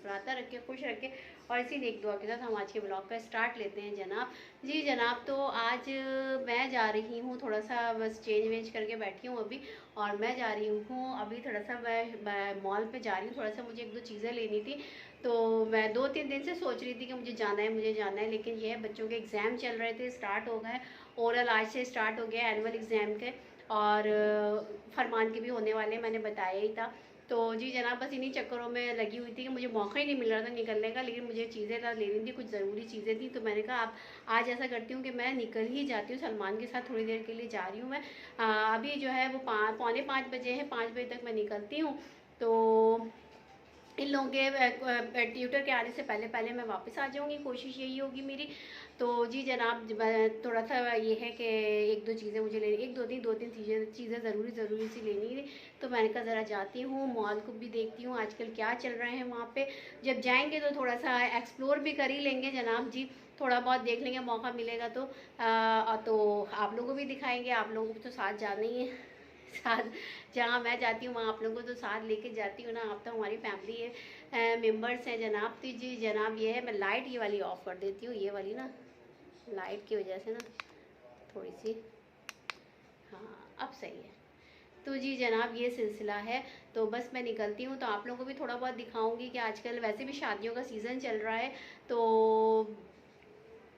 मुस्कुराता रखे, खुश रखे। और इसी नेक दुआ के साथ हम आज के ब्लॉग का स्टार्ट लेते हैं जनाब। जी जनाब, तो आज मैं जा रही हूँ, थोड़ा सा बस चेंज वेंज करके बैठी हूँ अभी, और मैं जा रही हूँ अभी थोड़ा सा मैं मॉल पे जा रही हूँ। थोड़ा सा मुझे 1-2 चीज़ें लेनी थी, तो मैं 2-3 दिन से सोच रही थी कि मुझे जाना है, लेकिन ये बच्चों के एग्ज़ाम चल रहे थे, स्टार्ट हो गए। ओरल आज से स्टार्ट हो गया एनुअल एग्ज़ाम के, और फरमान के भी होने वाले, मैंने बताया ही था। तो जी जनाब, बस इन्हीं चक्करों में लगी हुई थी कि मुझे मौका ही नहीं मिल रहा था निकलने का, लेकिन मुझे चीज़ें लेनी थी, कुछ ज़रूरी चीज़ें थी। तो मैंने कहा आप आज ऐसा करती हूँ कि मैं निकल ही जाती हूँ, सलमान के साथ थोड़ी देर के लिए जा रही हूँ मैं। अभी जो है वो 4:45 बजे है, 5 बजे तक मैं निकलती हूँ। तो इन लोगों के ट्यूटर के आने से पहले पहले मैं वापस आ जाऊंगी, कोशिश यही होगी मेरी। तो जी जनाब, थोड़ा सा ये है कि 1-2 चीज़ें मुझे लेनी, 2-3 चीज़ें ज़रूरी सी लेनी है। तो मैंने कहा ज़रा जाती हूँ, मॉल को भी देखती हूँ आजकल क्या चल रहे हैं वहाँ पे। जब जाएंगे तो थोड़ा सा एक्सप्लोर भी कर ही लेंगे जनाब जी, थोड़ा बहुत देख लेंगे, मौका मिलेगा तो आप लोगों को भी दिखाएंगे। आप लोगों को तो साथ जाना ही है, साथ जहाँ मैं जाती हूँ वहाँ आप लोगों को तो साथ लेके जाती हूँ ना, आप तो हमारी फैमिली है, मेंबर्स हैं जनाब। तो जी जनाब, ये है, मैं लाइट ये वाली ऑफ़ कर देती हूँ, ये वाली ना लाइट की वजह से ना थोड़ी सी, हाँ अब सही है। तो जी जनाब, ये सिलसिला है। तो बस मैं निकलती हूँ, तो आप लोगों को भी थोड़ा बहुत दिखाऊंगी कि आजकल वैसे भी शादियों का सीज़न चल रहा है, तो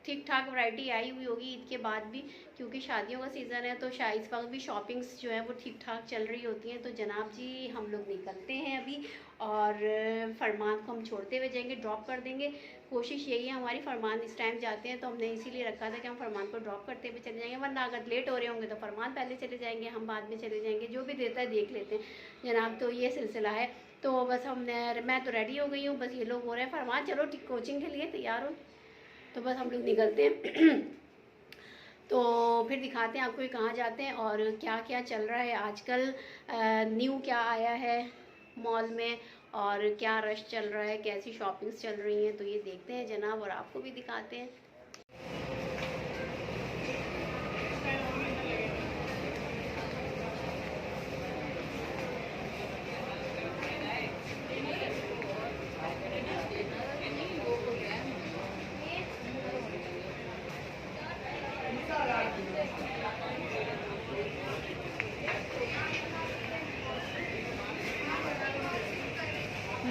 ठीक ठाक वैरायटी आई हुई होगी ईद के बाद भी, क्योंकि शादियों का सीज़न है। तो शायद इस वक्त भी शॉपिंग्स जो है वो ठीक ठाक चल रही होती हैं। तो जनाब जी, हम लोग निकलते हैं अभी, और फरमान को हम छोड़ते हुए जाएंगे, ड्रॉप कर देंगे। कोशिश यही है हमारी, फरमान इस टाइम जाते हैं तो हमने इसीलिए रखा था कि हम फरमान को ड्रॉप करते हुए चले जाएंगे, वरना अगर लेट हो रहे होंगे तो फरमान पहले चले जाएंगे, हम बाद में चले जाएंगे, जो भी देता है देख लेते हैं जनाब। तो ये सिलसिला है। तो बस मैं तो रेडी हो गई हूँ, बस ये लोग हो रहे हैं, फरमान चलो कोचिंग के लिए तैयार हो। तो बस हम लोग निकलते हैं तो फिर दिखाते हैं आपको ये कहाँ जाते हैं और क्या क्या चल रहा है आजकल, न्यू क्या आया है मॉल में, और क्या रश चल रहा है, कैसी शॉपिंग्स चल रही हैं। तो ये देखते हैं जनाब, और आपको भी दिखाते हैं।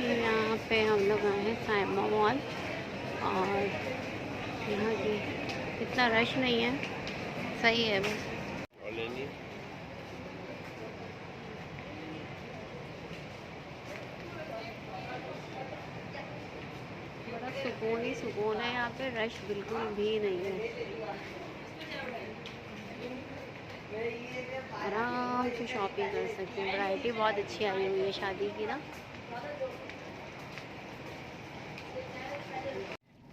यहाँ पे हम लोग आए हैं साइमा मॉल, और यहाँ की इतना रश नहीं है, सही है बस। बड़ा सुकून ही सुकून है यहाँ पे, रश बिल्कुल भी नहीं है, आराम से शॉपिंग कर सकते हैं। वैरायटी बहुत अच्छी आई हुई है शादी की ना।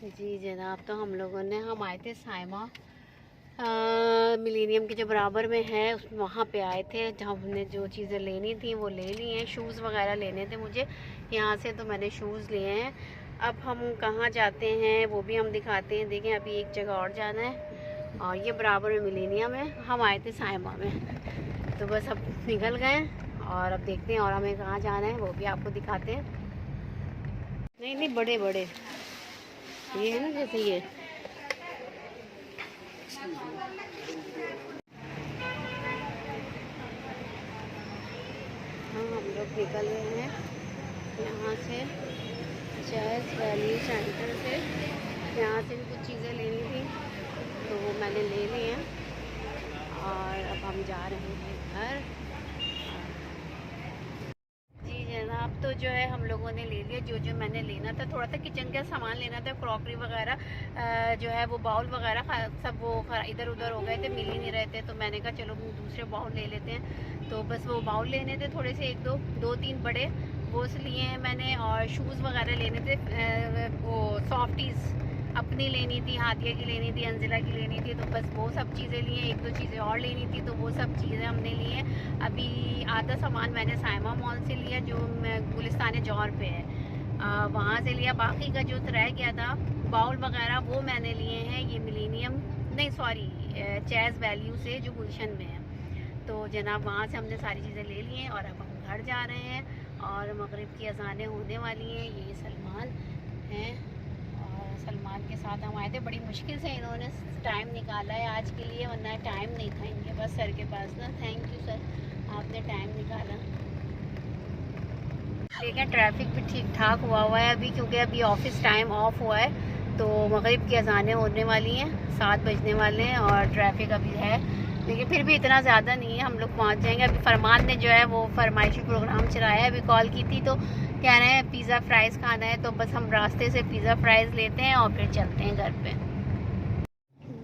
जी जनाब, तो हम लोगों ने हम आए थे साइमा मिलेनियम के जो बराबर में है उस वहाँ पे आए थे, जहाँ हमने जो चीज़ें लेनी थी वो ले ली हैं। शूज़ वगैरह लेने थे मुझे यहाँ से, तो मैंने शूज़ लिए हैं। अब हम कहाँ जाते हैं वो भी हम दिखाते हैं। देखें, अभी एक जगह और जाना है, और ये बराबर में मिलेनियम है, हम आए थे साइमा में। तो बस अब निकल गए, और अब देखते हैं और हमें कहाँ जाना है वो भी आपको दिखाते हैं। नहीं नहीं, बड़े बड़े ये है ना, जैसे ये हाँ, हम लोग निकल रहे हैं यहाँ से जैज़ वैल्यू सेंटर से। यहाँ से भी कुछ चीज़ें लेनी थी तो वो मैंने ले ली हैं, और अब हम जा रहे हैं घर। जी जनाब, तो जो है हम लोगों ने ले लिया जो जो मैंने लेना था। थोड़ा सा किचन का सामान लेना था, क्रॉकरी वगैरह जो है वो बाउल वगैरह सब वो इधर उधर हो गए थे, मिल ही नहीं रहे थे। तो मैंने कहा चलो दूसरे बाउल ले लेते हैं। तो बस वो बाउल लेने थे थोड़े से, 2-3 बड़े वो लिए हैं मैंने। और शूज़ वगैरह लेने थे, वो सॉफ्टीज़ अपनी लेनी थी, हाथिया की लेनी थी, अंजिला की लेनी थी। तो बस वो सब चीज़ें लिए, 1-2 चीज़ें और लेनी थी, तो वो सब चीज़ें हमने ली हैं। अभी आधा सामान मैंने साइमा मॉल से लिया जो गुलिस्तान जौहर पे है, वहाँ से लिया। बाकी का जो रह गया था बाउल वगैरह वो मैंने लिए हैं ये मिलेनियम, नहीं सॉरी, जैज़ वैल्यू से जो गुलशन में है। तो जनाब वहाँ से हमने सारी चीज़ें ले ली हैं, और अब हम घर जा रहे हैं, और मगरिब की अज़ानें होने वाली हैं। ये सलमान साथ हम आए थे। बड़ी मुश्किल से इन्होंने टाइम निकाला है आज के लिए, वरना टाइम नहीं था इनके पास सर के पास ना। थैंक यू सर, आपने टाइम निकाला। लेकिन ट्रैफिक भी ठीक ठाक हुआ है अभी, क्योंकि अभी ऑफिस टाइम ऑफ हुआ है, तो मगरिब की अजानें होने वाली हैं, 7 बजने वाले हैं और ट्रैफिक अभी है, लेकिन फिर भी इतना ज़्यादा नहीं है, हम लोग पहुंच जाएंगे। अभी फरमान ने जो है वो फरमाइशी प्रोग्राम चलाया है, अभी कॉल की थी तो कह रहे हैं पिज़्ज़ा फ्राइज़ खाना है, तो बस हम रास्ते से पिज़्ज़ा फ्राइज़ लेते हैं और फिर चलते हैं घर पे।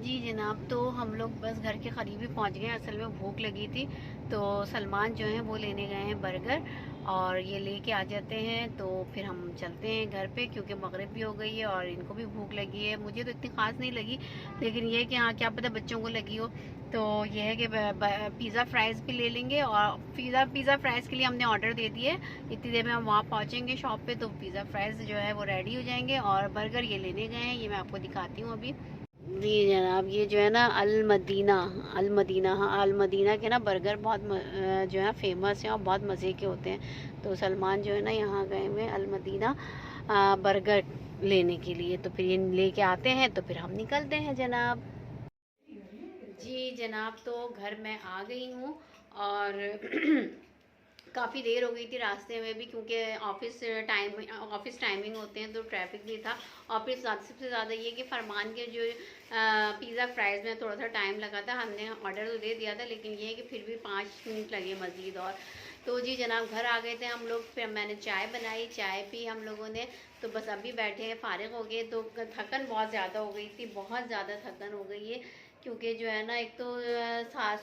जी जनाब, तो हम लोग बस घर के करीब ही पहुँच गए। असल में भूख लगी थी, तो सलमान जो है वो लेने गए हैं बर्गर, और ये लेके आ जाते हैं तो फिर हम चलते हैं घर पे, क्योंकि मगरिब भी हो गई है और इनको भी भूख लगी है। मुझे तो इतनी ख़ास नहीं लगी, लेकिन ये है कि हाँ क्या पता बच्चों को लगी हो। तो ये है कि पिज़्ज़ा फ्राइज़ भी ले लेंगे, और पिज़्ज़ा फ्राइज़ के लिए हमने ऑर्डर दे दिए। इतनी देर में हम वहाँ पहुँचेंगे शॉप पे, तो पिज़्ज़ा फ्राइज़ जो है वो रेडी हो जाएंगे, और बर्गर ये लेने गए हैं, ये मैं आपको दिखाती हूँ अभी। जी जनाब, ये जो है ना अल मदीना, हाँ अल मदीना के ना बर्गर बहुत जो है फेमस हैं और बहुत मज़े के होते हैं। तो सलमान जो है ना यहाँ गए हुए अल मदीना बर्गर लेने के लिए, तो फिर ये लेके आते हैं तो फिर हम निकलते हैं जनाब। जी जनाब, तो घर मैं आ गई हूँ, और काफ़ी देर हो गई थी रास्ते में भी, क्योंकि ऑफिस टाइमिंग होते हैं तो ट्रैफिक भी था। और फिर सबसे ज़्यादा ये कि फरमान के जो पिज़्ज़ा फ्राइज़ में थोड़ा सा टाइम लगा था, हमने ऑर्डर तो दे दिया था, लेकिन ये है कि फिर भी 5 मिनट लगे मज़ीद। और तो जी जनाब, घर आ गए थे हम लोग, फिर मैंने चाय बनाई, चाय पी हम लोगों ने, तो बस अभी बैठे हैं, फ़ारिग हो गए। तो थकन बहुत ज़्यादा हो गई थी, बहुत ज़्यादा थकन हो गई है, क्योंकि जो है ना एक तो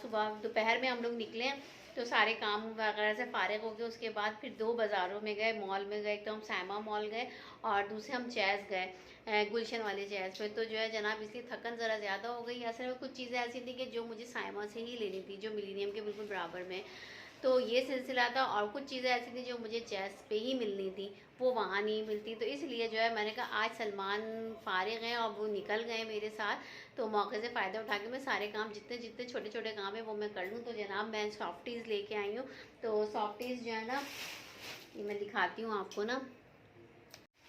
सुबह दोपहर में हम लोग निकले, तो सारे काम वगैरह से फ़ारिग हो गए। उसके बाद फिर 2 बाज़ारों में गए, मॉल में गए, एक तो हम सैमा मॉल गए और दूसरे हम चैज़ गए, गुलशन वाले चैज़ पे। तो जो है जनाब, इसलिए थकन ज़रा ज़्यादा हो गई। असल में कुछ चीज़ें ऐसी थी कि जो मुझे सैमा से ही लेनी थी, जो मिलीनियम के बिल्कुल बराबर में, तो ये सिलसिला था। और कुछ चीज़ें ऐसी थी जो मुझे चैज़ पे ही मिलनी थी, वो वहाँ नहीं मिलती। तो इसलिए जो है मैंने कहा आज सलमान फ़ारिग हैं और वो निकल गए मेरे साथ, तो मौके से फ़ायदा उठा के मैं सारे काम जितने जितने छोटे छोटे काम है वो मैं कर लूँ। तो जनाब, मैं सॉफ्टीज़ लेके आई हूँ। तो सॉफ्टीज़ जो है ना, ये मैं दिखाती हूँ आपको ना।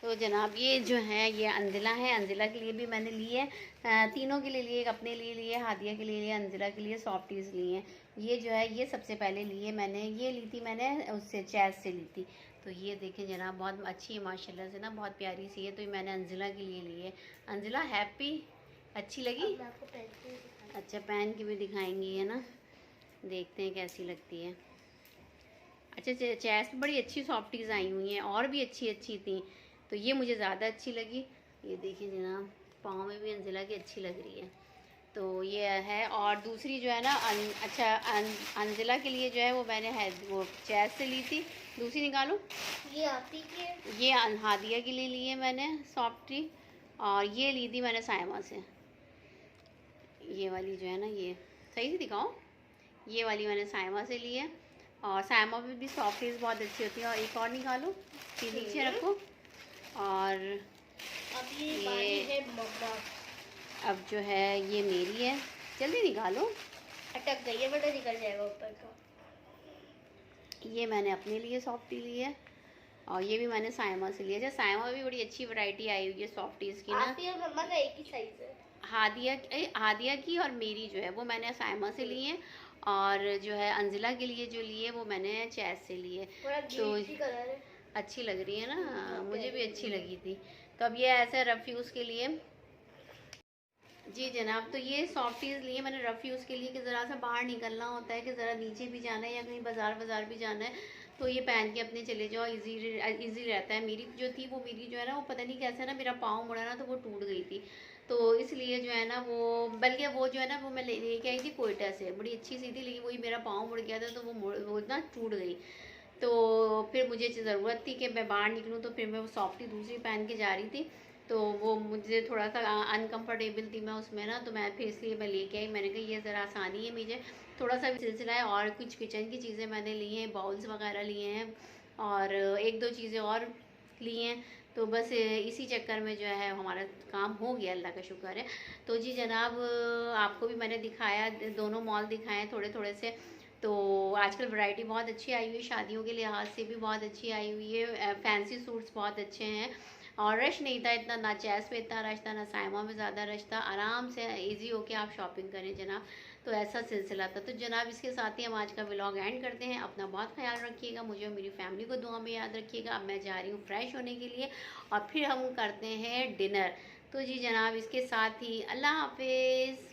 तो जनाब, ये जो है ये अंजिला है, अंजिला के लिए भी मैंने लिए, तीनों के लिए लिए, एक अपने लिए लिए, हादिया के लिए लिए, अंजिला के लिए सॉफ्टीज़ लिए हैं। ये जो है ये सबसे पहले लिए मैंने, ये ली थी मैंने उससे चैज़ से ली थी। तो ये देखें जनाब, बहुत अच्छी है माशाल्लाह से ना, बहुत प्यारी सी है। तो ये मैंने अंजिला के लिए ली है। अंजिला हैप्पी, अच्छी लगी? अच्छा, पहन के भी दिखाएंगी है ना, देखते हैं कैसी लगती है। अच्छा, चैस पे बड़ी अच्छी सॉफ्टीज़ आई हुई हैं, और भी अच्छी अच्छी थी, तो ये मुझे ज़्यादा अच्छी लगी। ये देखिए जनाब, पाँव में भी अंजिला की अच्छी लग रही है। तो ये है, और दूसरी जो है ना अंजिला के लिए जो है वो मैंने है वो चैस से ली थी। दूसरी निकालो, ये आपकी की, ये हादिया के लिए ली है मैंने सॉफ्टी, और ये ली थी मैंने सायमा से। ये वाली जो है ना, ये सही से दिखाओ, ये वाली मैंने सायमा से ली है, और सायमा में भी सॉफ्टीज़ बहुत अच्छी होती है। और एक और निकालो, फिर नीचे रखो, और ये है अब जो है ये मेरी है, जल्दी निकालो, अटक गई है, बेटा निकल जाएगा ऊपर का। ये मैंने अपने लिए सॉफ्टी ली है, और ये भी मैंने सायमा से लिया। अच्छा, सायमा भी बड़ी अच्छी वैरायटी आई हुई है सॉफ्टीज़ की ना, मम्मा का एक ही साइज़ है। हादिया की और मेरी जो है वो मैंने सायमा से ली है, और जो है अंजिला के लिए जो लिए वो मैंने चैज़ से लिए। तो कलर है, अच्छी लग रही है ना, मुझे भी अच्छी लगी थी। तो अब ये ऐसा रफ़ यूज़ के लिए। जी जनाब, तो ये सॉफ्टीज़ लिए मैंने रफ़ यूज़ के लिए, कि ज़रा सा बाहर निकलना होता है, कि ज़रा नीचे भी जाना है या कहीं बाज़ार भी जाना है, तो ये पहन के अपने चले जाओ, इजी रहता है। मेरी जो थी वो, मेरी जो है ना वो पता नहीं कैसा ना, मेरा पाँव मुड़ा ना तो वो टूट गई थी, तो इसलिए जो है ना वो, बल्कि वो जो है ना वो मैं लेके आई थी कोयटा से, बड़ी अच्छी सी थी, लेकिन वही मेरा पाँव मुड़ गया था, तो वो ना टूट गई। तो फिर मुझे ज़रूरत थी कि मैं बाहर निकलूँ, तो फिर मैं वो सॉफ्टी दूसरी पहन के जा रही थी, तो वो मुझे थोड़ा सा अनकंफर्टेबल थी मैं उसमें ना, तो मैं फिर इसलिए मैं लेके आई। मैंने कहा ये ज़रा आसानी है मुझे, थोड़ा सा भी सिलसिला है। और कुछ किचन की चीज़ें मैंने ली हैं, बाउल्स वगैरह लिए हैं, और एक दो चीज़ें और ली हैं, तो बस इसी चक्कर में जो है हमारा काम हो गया, अल्लाह का शुक्र है। तो जी जनाब, आपको भी मैंने दिखाया, दोनों मॉल दिखाए हैं थोड़े थोड़े से। तो आजकल वैरायटी बहुत अच्छी आई हुई है, शादियों के लिहाज से भी बहुत अच्छी आई हुई है, फैंसी सूट्स बहुत अच्छे हैं, और रश नहीं था इतना, ना चैस में इतना रश था, ना साइमा में ज़्यादा रश था। आराम से इजी होके आप शॉपिंग करें जनाब। तो ऐसा सिलसिला था। तो जनाब इसके साथ ही हम आज का व्लॉग एंड करते हैं। अपना बहुत ख्याल रखिएगा, मुझे और मेरी फैमिली को दुआ में याद रखिएगा। अब मैं जा रही हूँ फ्रेश होने के लिए और फिर हम करते हैं डिनर। तो जी जनाब इसके साथ ही अल्लाह हाफिज़।